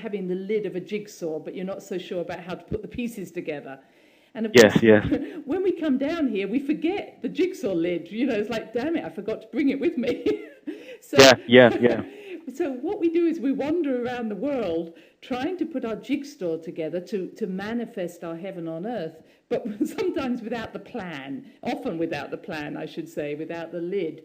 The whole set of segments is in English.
having the lid of a jigsaw, but you're not so sure about how to put the pieces together. And of Yes, course, yes. when we come down here, we forget the jigsaw lid. You know, it's like, damn it, I forgot to bring it with me. So, Yeah. so what we do is we wander around the world trying to put our jigsaw together to manifest our heaven on earth, but sometimes without the plan, often without the plan, I should say, without the lid.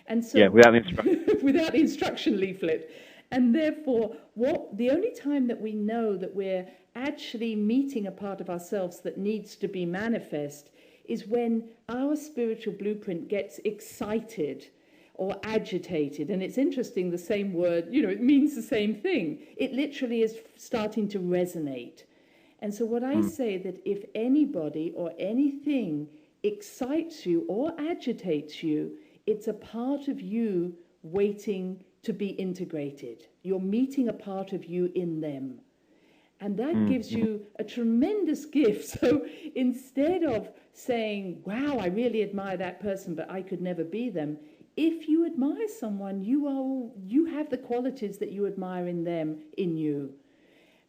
And so, Without the instruction. without the instruction leaflet. And therefore, the only time that we know that we're actually meeting a part of ourselves that needs to be manifest is when our spiritual blueprint gets excited or agitated. And it's interesting, the same word, you know, it means the same thing. It literally is starting to resonate. And so what I say that if anybody or anything excites you or agitates you, it's a part of you waiting to be integrated. You're meeting a part of you in them. And that gives you a tremendous gift. So instead of saying, wow, I really admire that person, but I could never be them, if you admire someone, you have the qualities that you admire in them, in you.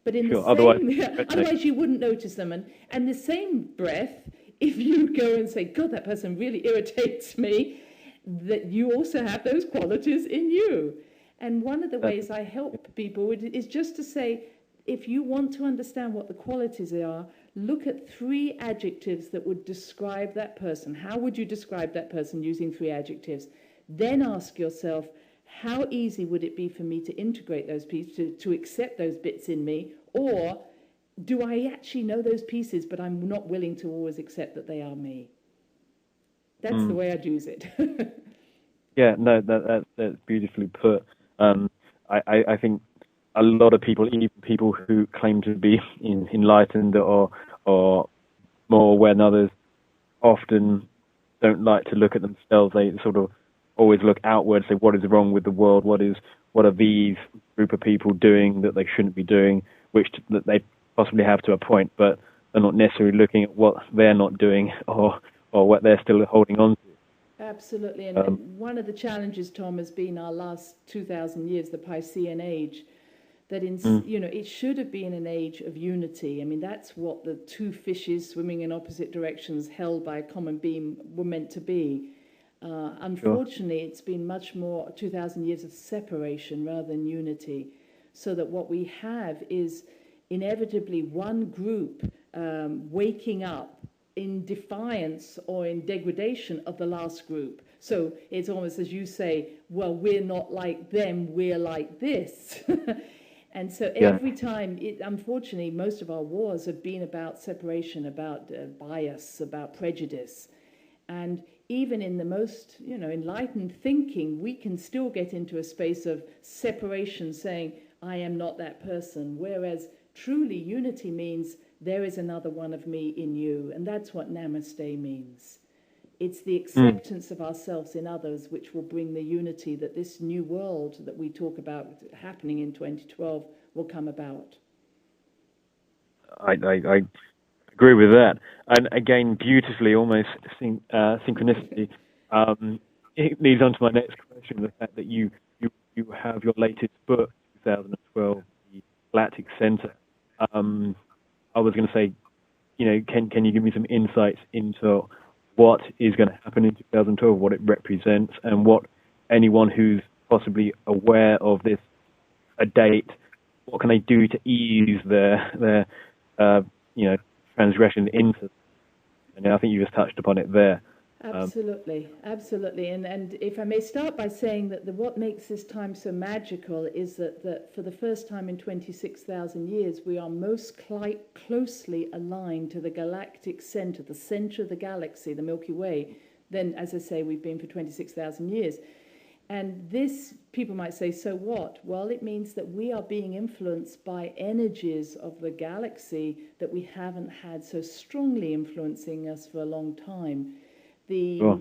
But in the same, otherwise you wouldn't notice them. And the same breath, if you go and say, God, that person really irritates me, that you also have those qualities in you. And one of the ways I help people is just to say, if you want to understand what the qualities are, look at 3 adjectives that would describe that person. How would you describe that person using 3 adjectives? Then ask yourself, how easy would it be for me to integrate those pieces, to accept those bits in me? Or do I actually know those pieces, but I'm not willing to always accept that they are me? That's the way I'd use it. Yeah, no, that's beautifully put. I think a lot of people, even people who claim to be enlightened or more aware than others, often don't like to look at themselves. They sort of always look outward, say what is wrong with the world, what are these group of people doing that they shouldn't be doing, that they possibly have to a point, but they're not necessarily looking at what they're not doing or what they're still holding on to. Absolutely. And one of the challenges, Tom, has been our last 2,000 years, the Piscean age, that it should have been an age of unity. I mean, that's what the 2 fishes swimming in opposite directions held by a common beam were meant to be. Unfortunately, It's been much more 2,000 years of separation rather than unity, so that what we have is inevitably one group waking up in defiance or in degradation of the last group. So it's almost as you say, well, we're not like them, we're like this. And so every time, unfortunately, most of our wars have been about separation, about bias, about prejudice. And even in the most, enlightened thinking, we can still get into a space of separation, saying, I am not that person. Whereas truly unity means there is another one of me in you. And that's what Namaste means. It's the acceptance of ourselves in others which will bring the unity that this new world that we talk about happening in 2012 will come about. I agree with that. And again, beautifully, almost synchronicity, it leads on to my next question, the fact that you have your latest book, 2012, the Galactic Center. I was going to say, can you give me some insights into what is going to happen in 2012, what it represents, and what anyone who's possibly aware of this, a date, what can they do to ease their transgression into? And I think you just touched upon it there. Absolutely. And if I may start by saying that what makes this time so magical is that for the first time in 26,000 years, we are most closely aligned to the Galactic Center, the center of the galaxy, the Milky Way. Then, as I say, we've been for 26,000 years. And this, people might say, so what? Well, it means that we are being influenced by energies of the galaxy that we haven't had so strongly influencing us for a long time.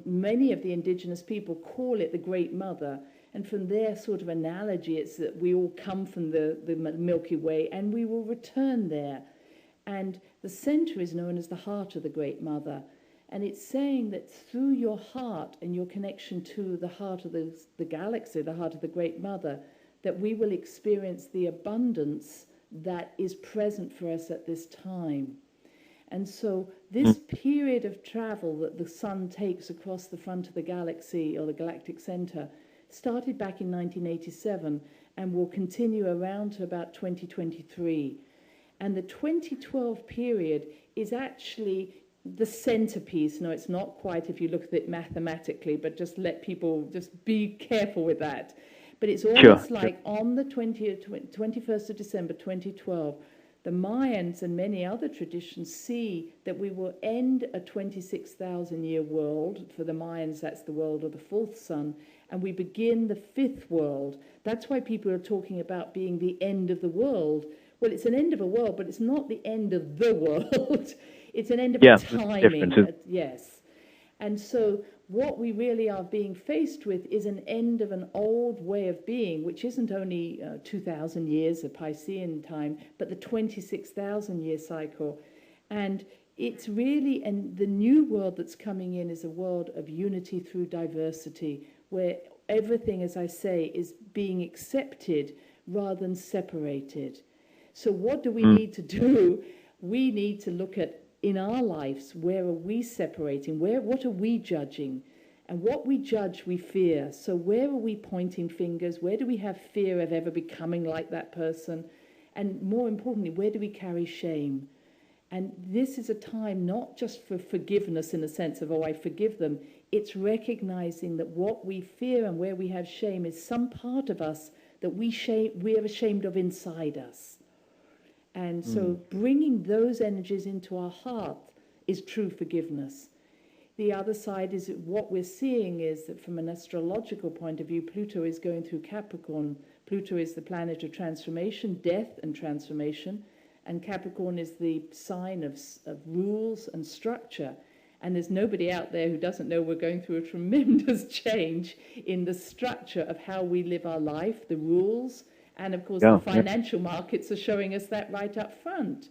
Many of the indigenous people call it the Great Mother, and from their sort of analogy, it's that we all come from the Milky Way and we will return there. And the center is known as the heart of the Great Mother. And it's saying that through your heart and your connection to the heart of the galaxy, the heart of the Great Mother, that we will experience the abundance that is present for us at this time. And so this period of travel that the sun takes across the front of the galaxy, or the Galactic Center, started back in 1987 and will continue around to about 2023. And the 2012 period is actually the centerpiece. No, it's not quite if you look at it mathematically, but just let people just be careful with that. But it's almost like on the 21st of December 2012, the Mayans and many other traditions see that we will end a 26,000-year world. For the Mayans, that's the world of the fourth sun. And we begin the fifth world. That's why people are talking about being the end of the world. Well, it's an end of a world, but it's not the end of the world. It's an end of a timing. Yes. And so what we really are being faced with is an end of an old way of being, which isn't only 2,000 years of Piscean time, but the 26,000-year cycle. And it's really, and the new world that's coming in is a world of unity through diversity, where everything, as I say, is being accepted rather than separated. So what do we need to do? We need to look at, in our lives, where are we separating? What are we judging? And what we judge, we fear. So where are we pointing fingers? Where do we have fear of ever becoming like that person? And more importantly, where do we carry shame? And this is a time not just for forgiveness in the sense of, oh, I forgive them. It's recognizing that what we fear and where we have shame is some part of us that we are ashamed of inside us. And so bringing those energies into our heart is true forgiveness. The other side is what we're seeing is that from an astrological point of view, Pluto is going through Capricorn. Pluto is the planet of transformation, death and transformation. And Capricorn is the sign of rules and structure. And there's nobody out there who doesn't know we're going through a tremendous change in the structure of how we live our life, the rules. And, of course, the financial markets are showing us that right up front.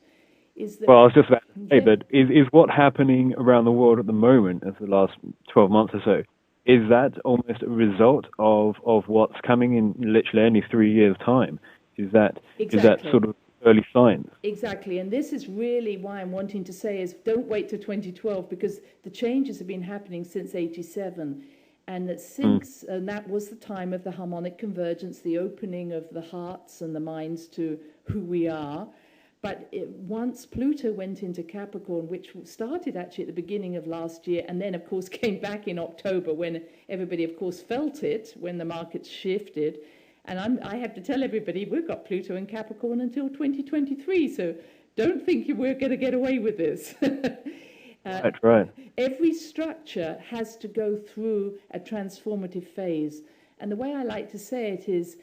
Well, I was just about to say that is what happening around the world at the moment, as the last 12 months or so, is that almost a result of what's coming in literally only 3 years' time? Is that sort of early signs? Exactly, and this is really why I'm wanting to say is don't wait till 2012, because the changes have been happening since 87. And that since, and that was the time of the harmonic convergence, the opening of the hearts and the minds to who we are. But once Pluto went into Capricorn, which started actually at the beginning of last year, and then, of course, came back in October when everybody, of course, felt it, when the markets shifted. And I have to tell everybody, we've got Pluto in Capricorn until 2023, so don't think we're going to get away with this. That's right. Every structure has to go through a transformative phase. And the way I like to say it is,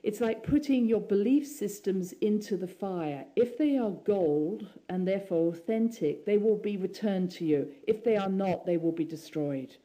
it's like putting your belief systems into the fire. If they are gold and therefore authentic, they will be returned to you. If they are not, they will be destroyed.